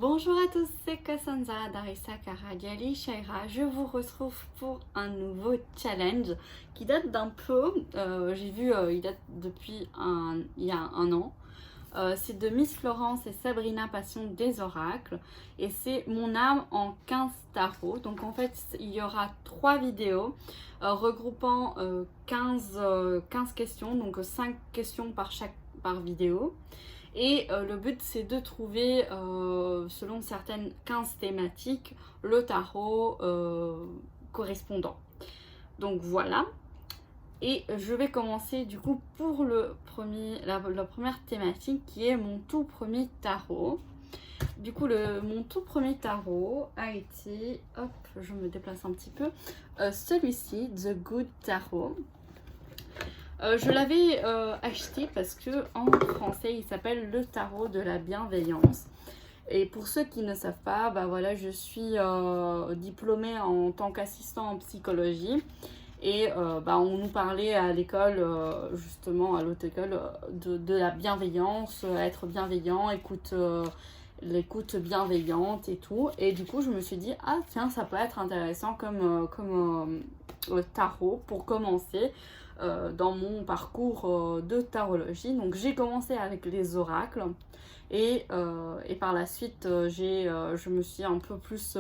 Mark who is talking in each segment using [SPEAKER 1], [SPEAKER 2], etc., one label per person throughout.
[SPEAKER 1] Bonjour à tous, c'est Cassandra d'Arissa Karadiali Shaira. Je vous retrouve pour un nouveau challenge qui date d'un peu, j'ai vu, il date depuis il y a un an. C'est de Miss Florence et Sabrina Passion des Oracles et c'est mon âme en 15 tarots. Donc en fait, il y aura 3 vidéos regroupant 15 questions, donc 5 questions par vidéo. Et le but c'est de trouver, selon certaines 15 thématiques, le tarot correspondant. Donc voilà. Et je vais commencer du coup pour la première thématique qui est mon tout premier tarot. Du coup, mon tout premier tarot a été, hop, je me déplace un petit peu, celui-ci, The Good Tarot. Je l'avais acheté parce que en français il s'appelle le tarot de la bienveillance. Et pour ceux qui ne savent pas, bah voilà, je suis diplômée en tant qu'assistant en psychologie. Et on nous parlait à l'école, justement à l'autre école, de la bienveillance, être bienveillant, l'écoute bienveillante et tout. Et du coup, je me suis dit, ah tiens, ça peut être intéressant comme tarot pour commencer dans mon parcours de tarologie. Donc j'ai commencé avec les oracles et par la suite, je me suis un peu plus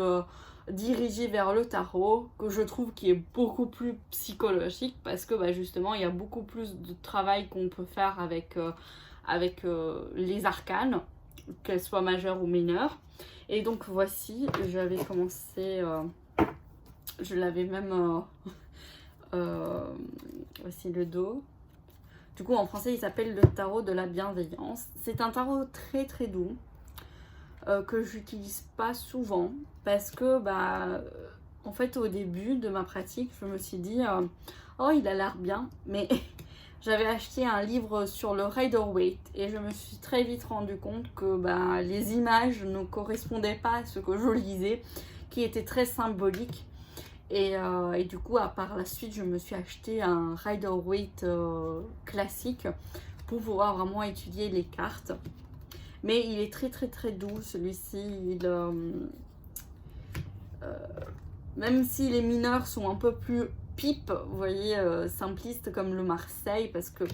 [SPEAKER 1] dirigée vers le tarot, que je trouve qui est beaucoup plus psychologique parce que justement il y a beaucoup plus de travail qu'on peut faire avec les arcanes, qu'elles soient majeures ou mineures. Et donc voici, j'avais commencé, je l'avais même voici le dos. Du coup en français il s'appelle le tarot de la bienveillance. C'est un tarot très très doux que j'utilise pas souvent parce que en fait au début de ma pratique je me suis dit oh il a l'air bien, mais j'avais acheté un livre sur le Rider-Waite et je me suis très vite rendu compte que les images ne correspondaient pas à ce que je lisais, qui était très symbolique. Et du coup, par la suite, je me suis acheté un Rider-Waite classique pour pouvoir vraiment étudier les cartes. Mais il est très très très doux celui-ci. Même si les mineurs sont un peu plus pipe, vous voyez, simplistes comme le Marseille, parce que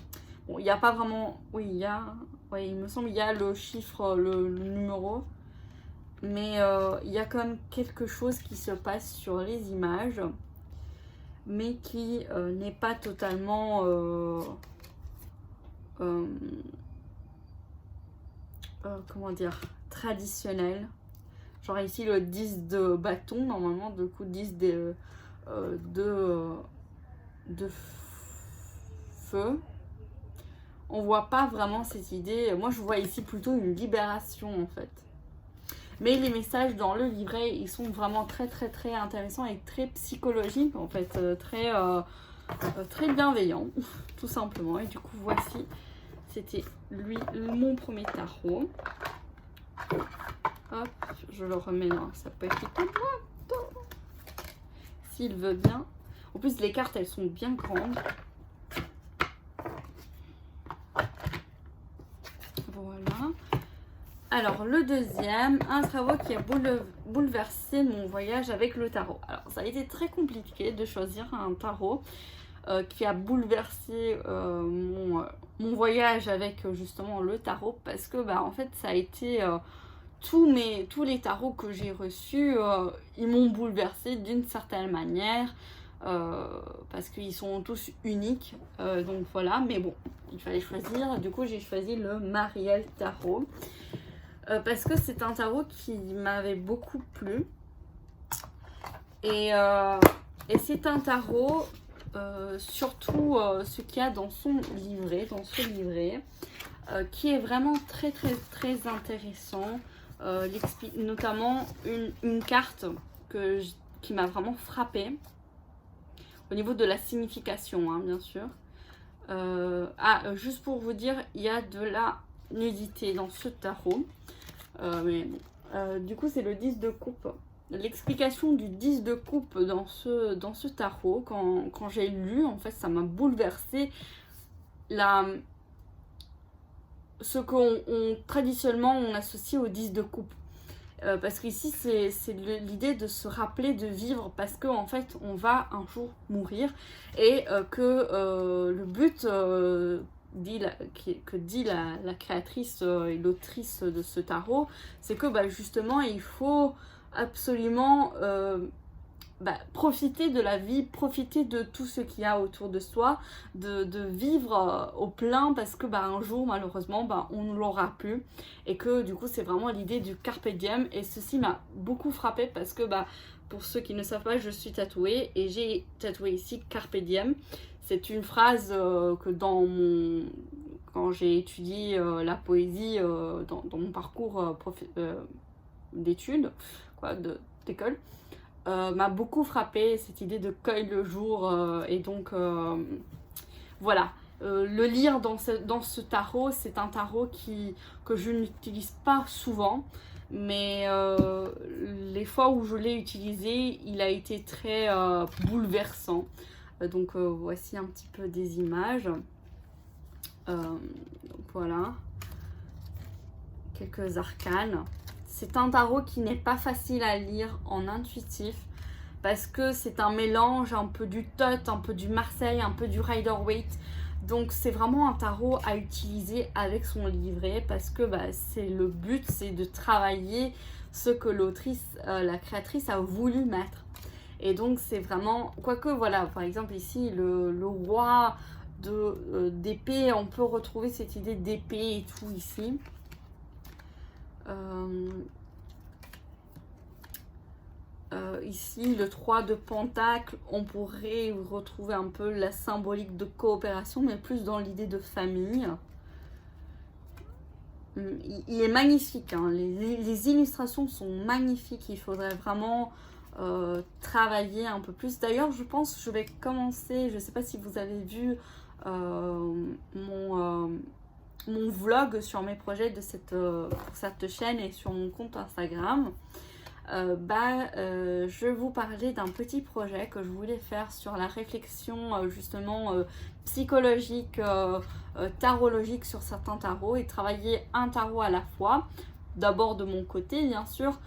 [SPEAKER 1] bon, il n'y a pas vraiment. Oui, il me semble qu'il y a le chiffre, le numéro. Mais il y a quand même quelque chose qui se passe sur les images, mais qui n'est pas totalement comment dire, traditionnel. Genre ici le 10 de bâton, normalement, du coup 10 de feu. On voit pas vraiment cette idée. Moi je vois ici plutôt une libération en fait. Mais les messages dans le livret, ils sont vraiment très très très intéressants et très psychologiques en fait, très bienveillants, tout simplement. Et du coup, voici, c'était mon premier tarot. Hop, je le remets dans sa petite boîte, s'il veut bien. En plus, les cartes, elles sont bien grandes. Voilà. Alors, le deuxième, un tarot qui a bouleversé mon voyage avec le tarot. Alors, ça a été très compliqué de choisir un tarot qui a bouleversé mon voyage avec justement le tarot, parce que en fait, ça a été tous les tarots que j'ai reçus, ils m'ont bouleversé d'une certaine manière. Parce qu'ils sont tous uniques, donc voilà, mais bon, il fallait choisir. Du coup, j'ai choisi le Mariel Tarot. Parce que c'est un tarot qui m'avait beaucoup plu. Et c'est un tarot, surtout ce qu'il y a dans ce livret, qui est vraiment très très très intéressant. Notamment une carte qui m'a vraiment frappée. Au niveau de la signification, hein, bien sûr. Juste pour vous dire, il y a de la nudité dans ce tarot. Mais bon. Du coup, c'est le 10 de coupe. L'explication du 10 de coupe dans ce tarot, quand j'ai lu, en fait, ça m'a bouleversée. Ce traditionnellement on associe au 10 de coupe. Parce qu'ici c'est l'idée de se rappeler de vivre, parce qu'en fait on va un jour mourir, et que le but que dit la créatrice et l'autrice de ce tarot, c'est que justement il faut absolument profiter de la vie, profiter de tout ce qu'il y a autour de soi, de vivre au plein, parce que un jour malheureusement on ne l'aura plus, et que du coup c'est vraiment l'idée du carpe diem. Et ceci m'a beaucoup frappée, parce que pour ceux qui ne savent pas, je suis tatouée et j'ai tatoué ici carpe diem. C'est une phrase que quand j'ai étudié la poésie dans mon parcours d'études, d'école, m'a beaucoup frappée, cette idée de cueille le jour. Et donc voilà, le lire dans ce tarot, c'est un tarot que je n'utilise pas souvent, mais les fois où je l'ai utilisé, il a été très bouleversant. Donc voici un petit peu des images. Donc voilà, quelques arcanes. C'est un tarot qui n'est pas facile à lire en intuitif, parce que c'est un mélange un peu du Thoth, un peu du Marseille, un peu du Rider-Waite. Donc c'est vraiment un tarot à utiliser avec son livret, parce que c'est le but, c'est de travailler ce que l'autrice, la créatrice a voulu mettre. Et donc c'est vraiment, quoique voilà, par exemple ici le roi d'épée, on peut retrouver cette idée d'épée et tout ici. Ici le 3 de Pentacle, on pourrait retrouver un peu la symbolique de coopération, mais plus dans l'idée de famille. Il est magnifique, hein. Les illustrations sont magnifiques, il faudrait vraiment travailler un peu plus. D'ailleurs je pense que je vais commencer, je ne sais pas si vous avez vu mon vlog sur mes projets pour cette chaîne et sur mon compte Instagram. Je vous parlais d'un petit projet que je voulais faire sur la réflexion justement psychologique, tarologique sur certains tarots, et travailler un tarot à la fois. D'abord de mon côté bien sûr,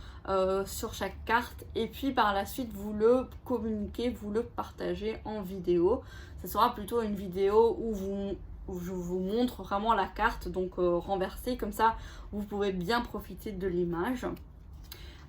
[SPEAKER 1] sur chaque carte, et puis par la suite vous le communiquez, vous le partagez en vidéo. Ce sera plutôt une vidéo où je vous montre vraiment la carte, donc renversée, comme ça vous pouvez bien profiter de l'image.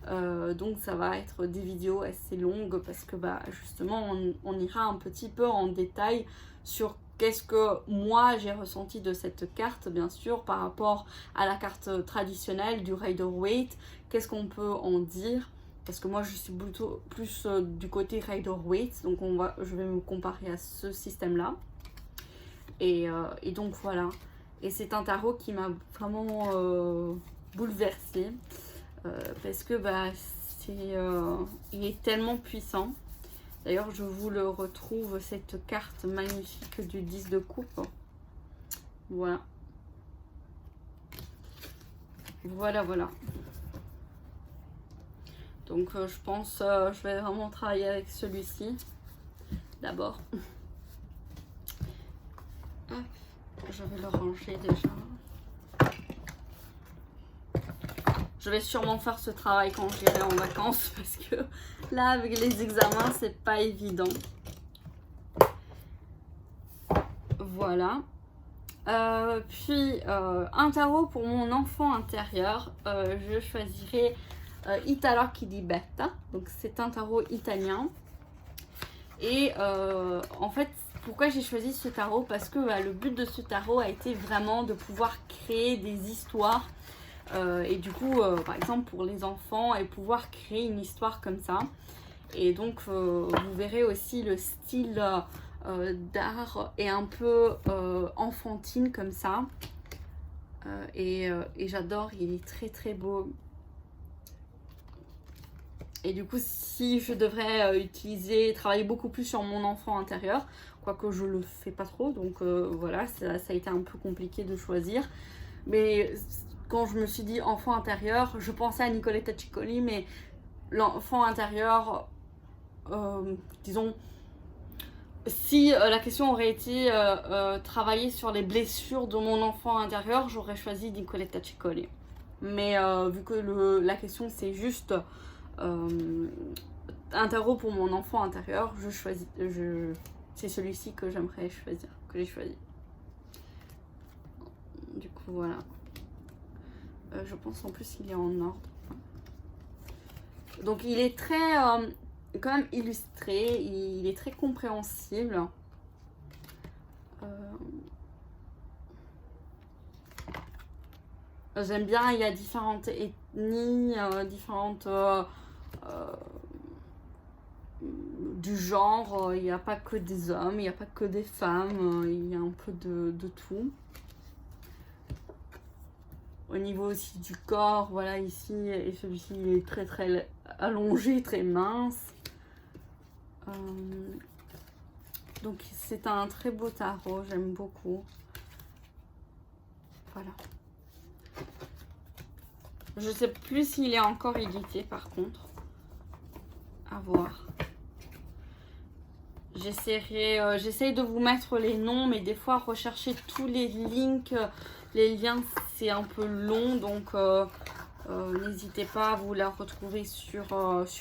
[SPEAKER 1] Donc ça va être des vidéos assez longues, parce que justement on ira un petit peu en détail sur qu'est-ce que moi j'ai ressenti de cette carte, bien sûr, par rapport à la carte traditionnelle du Rider-Waite. Qu'est-ce qu'on peut en dire, parce que moi je suis plutôt plus du côté Rider-Waite, donc je vais me comparer à ce système là. Et donc voilà, et c'est un tarot qui m'a vraiment bouleversée. Parce que il est tellement puissant. D'ailleurs je vous le retrouve, cette carte magnifique du 10 de coupe. Voilà. Voilà. Donc je pense je vais vraiment travailler avec celui-ci d'abord. Je vais le ranger déjà. Je vais sûrement faire ce travail quand j'irai en vacances, parce que là avec les examens c'est pas évident. Voilà. Puis un tarot pour mon enfant intérieur. Je choisirai Italo Chi Libetta. Donc c'est un tarot italien. Et en fait, pourquoi j'ai choisi ce tarot? Parce que le but de ce tarot a été vraiment de pouvoir créer des histoires. Et du coup, par exemple pour les enfants, et pouvoir créer une histoire comme ça. Et donc vous verrez aussi le style d'art est un peu enfantine comme ça. Et j'adore, il est très très beau. Et du coup, si je devrais travailler beaucoup plus sur mon enfant intérieur, quoique je le fais pas trop, donc voilà, ça a été un peu compliqué de choisir. Mais quand je me suis dit enfant intérieur, je pensais à Nicoletta Ciccoli, mais l'enfant intérieur, disons, si la question aurait été travailler sur les blessures de mon enfant intérieur, j'aurais choisi Nicoletta Ciccoli. Mais vu que la question c'est juste un tarot pour mon enfant intérieur, c'est celui-ci que j'aimerais choisir, que j'ai choisi. Du coup voilà. Je pense en plus qu'il est en ordre. Donc il est très quand même illustré, il est très compréhensible. J'aime bien, il y a différentes ethnies, différentes du genre, il n'y a pas que des hommes, il n'y a pas que des femmes, il y a un peu de tout. Au niveau aussi du corps, voilà, ici, et celui-ci il est très très allongé, très mince. Donc c'est un très beau tarot, j'aime beaucoup. Voilà. Je sais plus s'il est encore édité par contre. À voir. J'essaye de vous mettre les noms, mais des fois rechercher tous les links, les liens, c'est un peu long, donc n'hésitez pas à vous la retrouver sur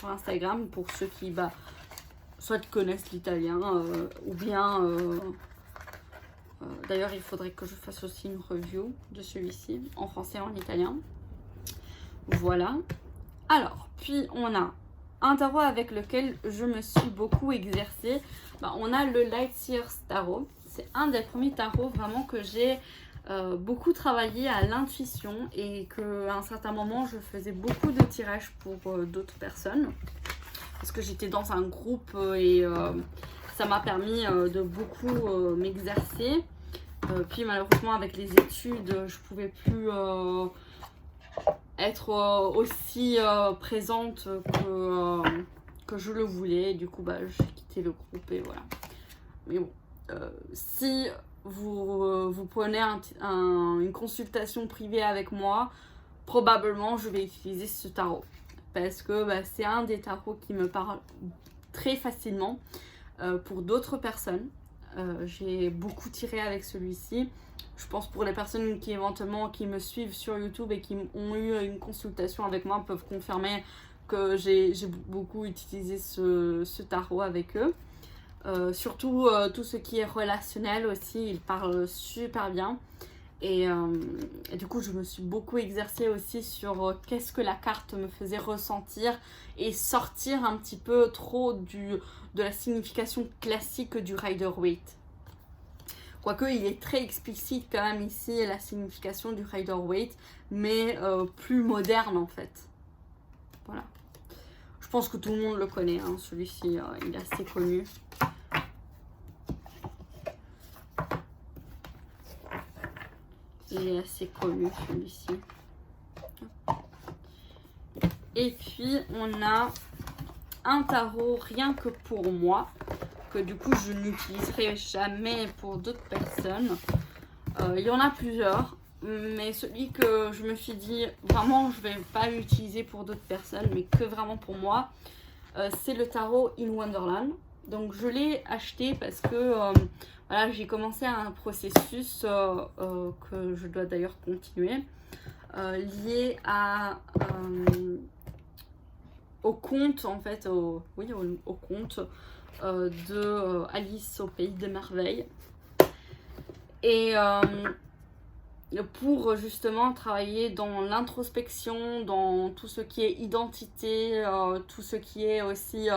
[SPEAKER 1] Instagram pour ceux qui soit connaissent l'italien ou bien d'ailleurs il faudrait que je fasse aussi une review de celui-ci en français et en italien. Voilà. Alors, puis on a un tarot avec lequel je me suis beaucoup exercée. On a le Lightyear Tarot. C'est un des premiers tarots vraiment que j'ai beaucoup travaillé à l'intuition et qu'à un certain moment je faisais beaucoup de tirages pour d'autres personnes parce que j'étais dans un groupe et ça m'a permis de beaucoup m'exercer. Puis malheureusement avec les études je pouvais plus être aussi présente que je le voulais. Du coup j'ai quitté le groupe et voilà. Mais bon, si vous prenez une consultation privée avec moi, probablement je vais utiliser ce tarot parce que c'est un des tarots qui me parle très facilement pour d'autres personnes. J'ai beaucoup tiré avec celui-ci. Je pense pour les personnes qui éventuellement qui me suivent sur YouTube et qui ont eu une consultation avec moi peuvent confirmer que j'ai beaucoup utilisé ce tarot avec eux. Surtout tout ce qui est relationnel aussi, il parle super bien. Et du coup, je me suis beaucoup exercée aussi sur qu'est-ce que la carte me faisait ressentir et sortir un petit peu trop de la signification classique du Rider-Waite. Quoique, il est très explicite quand même ici, la signification du Rider-Waite, mais plus moderne en fait. Voilà. Je pense que tout le monde le connaît, hein, celui-ci, il est assez connu. Il est assez connu celui-ci. Et puis on a un tarot rien que pour moi, que du coup je n'utiliserai jamais pour d'autres personnes. Il y en a plusieurs, mais celui que je me suis dit vraiment je vais pas l'utiliser pour d'autres personnes, mais que vraiment pour moi, c'est le tarot In Wonderland. Donc je l'ai acheté parce que voilà, j'ai commencé un processus que je dois d'ailleurs continuer, lié au conte en fait, au conte de Alice au Pays des Merveilles. Et pour justement travailler dans l'introspection, dans tout ce qui est identité, tout ce qui est aussi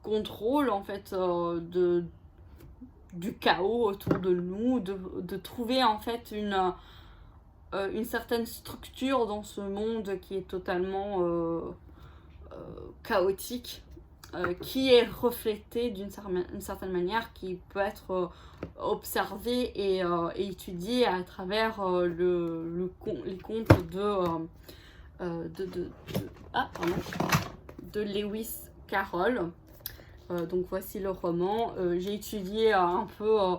[SPEAKER 1] contrôle en fait du chaos autour de nous, de trouver en fait une certaine structure dans ce monde qui est totalement chaotique, qui est reflétée d'une certaine manière, qui peut être observée et étudiée à travers les contes de Lewis Carroll. Donc voici le roman. J'ai étudié un peu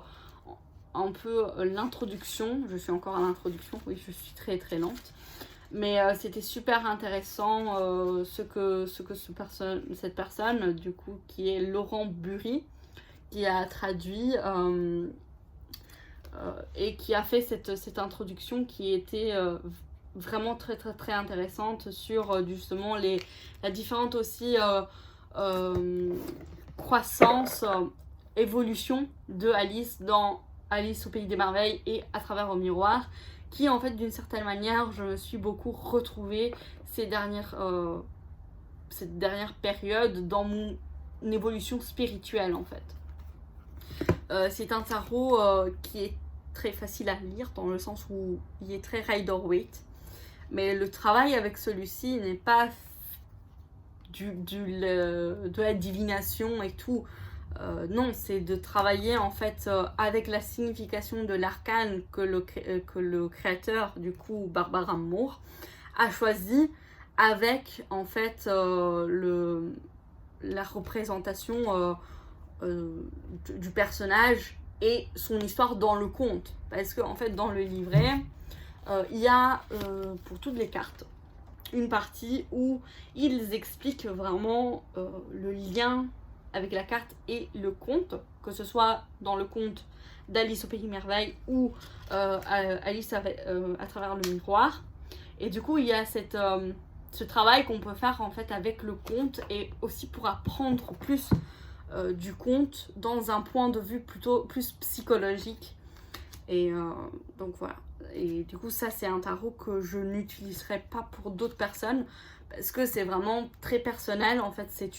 [SPEAKER 1] l'introduction. Je suis encore à l'introduction, oui, je suis très très lente. Mais c'était super intéressant cette personne, du coup, qui est Laurent Bury, qui a traduit et qui a fait cette introduction qui était vraiment très intéressante sur justement la différente aussi croissance, évolution de Alice dans Alice au Pays des Merveilles et à travers le miroir, qui en fait d'une certaine manière je me suis beaucoup retrouvée cette dernière période dans mon évolution spirituelle en fait. C'est un tarot qui est très facile à lire dans le sens où il est très Rider-Waite, mais le travail avec celui-ci n'est pas de la divination et tout. Non, c'est de travailler en fait avec la signification de l'arcane que le créateur, du coup Barbara Moore, a choisi, avec en fait la représentation du personnage et son histoire dans le conte. Parce que en fait dans le livret, il y a pour toutes les cartes une partie où ils expliquent vraiment le lien avec la carte et le conte, que ce soit dans le conte d'Alice au Pays des Merveilles ou Alice à travers le miroir. Et du coup, il y a ce travail qu'on peut faire en fait avec le conte, et aussi pour apprendre plus du conte dans un point de vue plutôt plus psychologique. Et donc voilà. Et du coup, ça, c'est un tarot que je n'utiliserai pas pour d'autres personnes parce que c'est vraiment très personnel. En fait, c'est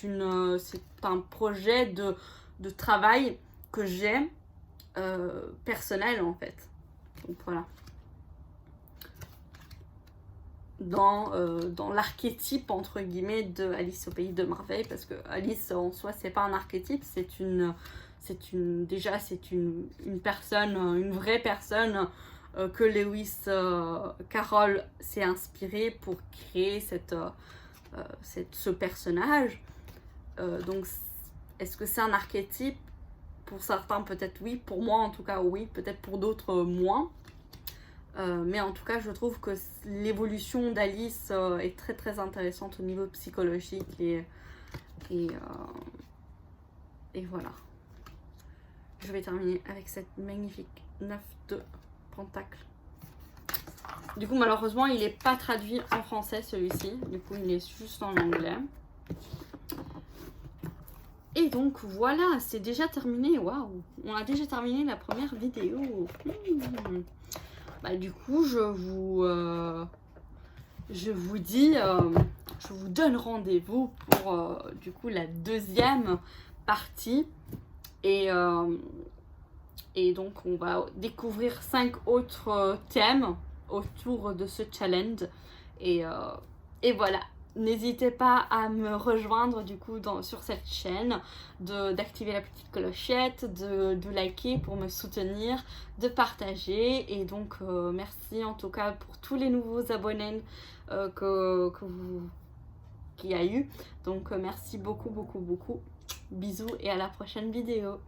[SPEAKER 1] un projet de travail que j'ai personnel en fait. Donc voilà. Dans l'archétype entre guillemets de Alice au Pays de Merveilles, parce que Alice en soi, c'est pas un archétype, c'est une personne, une vraie personne que Lewis Carroll s'est inspiré pour créer ce personnage. Donc, est-ce que c'est un archétype? Pour certains, peut-être oui. Pour moi, en tout cas, oui. Peut-être pour d'autres, moins. Mais en tout cas, je trouve que l'évolution d'Alice est très intéressante au niveau psychologique. Et voilà. Je vais terminer avec cette magnifique 9 de Pentacle. Du coup, malheureusement, il n'est pas traduit en français, celui-ci. Du coup, il est juste en anglais. Et donc, voilà, c'est déjà terminé. Waouh! On a déjà terminé la première vidéo. Bah, du coup, je vous dis... je vous donne rendez-vous pour, du coup, la deuxième partie. Et donc, on va découvrir 5 autres thèmes autour de ce challenge. Et voilà. N'hésitez pas à me rejoindre du coup sur cette chaîne, d'activer la petite clochette, de liker pour me soutenir, de partager. Et donc, merci en tout cas pour tous les nouveaux abonnés qu'il y a eu. Donc, merci beaucoup. Bisous et à la prochaine vidéo.